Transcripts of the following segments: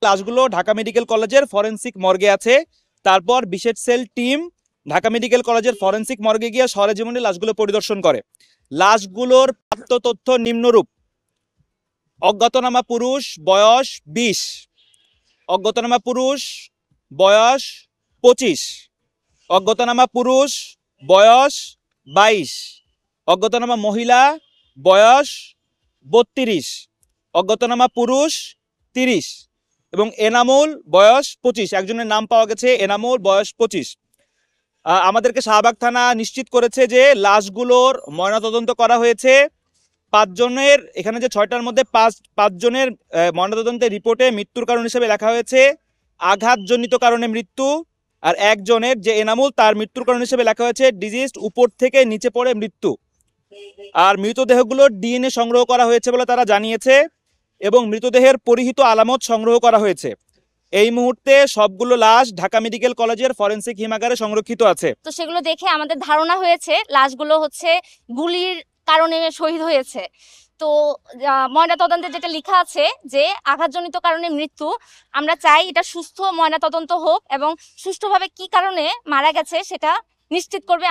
লাশগুলো Dhaka medical কলেজের forensic মর্গে আছে। তারপর বিশেষ সেল টিম ঢাকা মেডিকেল কলেজের ফরেনসিক মর্গে গিয়ে সরেজমিনে লাশগুলো পরিদর্শন করে। লাশগুলোর প্রাপ্ত তথ্য নিম্নরূপ: অজ্ঞাতনামা পুরুষ, বয়স 20; অজ্ঞাতনামা পুরুষ, বয়স 25; অজ্ঞাতনামা পুরুষ, বয়স 22; অজ্ঞাতনামা মহিলা, বয়স 32; অজ্ঞাতনামা পুরুষ 30 এবং এনামুল, বয়স 25। একজনের নাম পাওয়া গেছে, এনামুল, বয়স 25। আমাদেরকে শাহবাগ থানা নিশ্চিত করেছে যে লাশগুলোর ময়নাতদন্ত করা হয়েছে। 5 জনের, এখানে যে 6টার মধ্যে 5 জনের ময়নাতদন্তের রিপোর্টে মৃত্যুর কারণ হিসেবে লেখা হয়েছে আঘাতজনিত কারণে মৃত্যু, আর একজনের যে এনামুল তার মৃত্যুর কারণ হিসেবে লেখা হয়েছে ডিজিজড, উপর থেকে নিচে পড়ে মৃত্যু। আর মৃতদেহগুলোর ডিএনএ সংগ্রহ করা হয়েছে বলে তারা জানিয়েছে এবং মৃতদেহের পরিহিত আলামত সংগ্রহ করা হয়েছে। এই মুহূর্তে সবগুলো লাশ ঢাকা মেডিকেল কলেজের ফরেনসিক হিমাগারে সংরক্ষিত আছে। তো সেগুলো দেখে আমাদের ধারণা হয়েছে লাশগুলো হচ্ছে গুলির কারণে শহীদ হয়েছে। তো ময়নাতদন্তে যেটা লেখা আছে যে আঘাতজনিত কারণে মৃত্যু, আমরা চাই এটা সুস্থ ময়নাতদন্ত হোক এবং সুষ্ঠুভাবে কি কারণে মারা গেছে সেটা নিশ্চিত করবে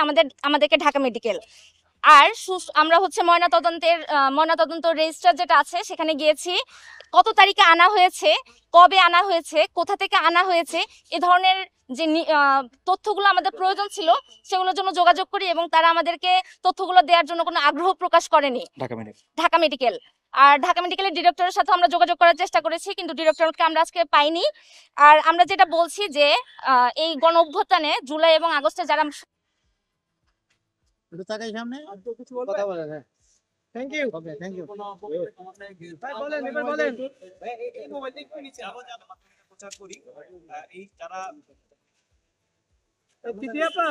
আমাদেরকে ঢাকা মেডিকেল। আর আমরা হচ্ছে ময়নাতদন্ত রেজিস্টার যেটা আছে সেখানে গিয়েছি, কত তারিখে আনা হয়েছে, কবে আনা হয়েছে, কোথা থেকে আনা হয়েছে, এ ধরনের যে তথ্যগুলো আমাদের প্রয়োজন ছিল সেগুলোর জন্য যোগাযোগ করি এবং তারা আমাদেরকে তথ্যগুলো দেওয়ার জন্য কোনো আগ্রহ প্রকাশ করেনি ঢাকা মেডিকেল। আর ঢাকা মেডিকেলের ডিরেক্টরের সাথে আমরা যোগাযোগ করার চেষ্টা করেছি, কিন্তু ডিরেক্টরকে আমরা আজকে পাইনি। আর আমরা যেটা বলছি যে এই গণ অভ্যুত্থানে জুলাই এবং আগস্টে যারা সামনে কথা বলেন। হ্যাঁ, thank you. Okay, thank you. ভাই বলেন, এবার বলেন। এই মোবাইল একটু নিচে আরো যারা প্রচার করি, এই যারা দিদি আপা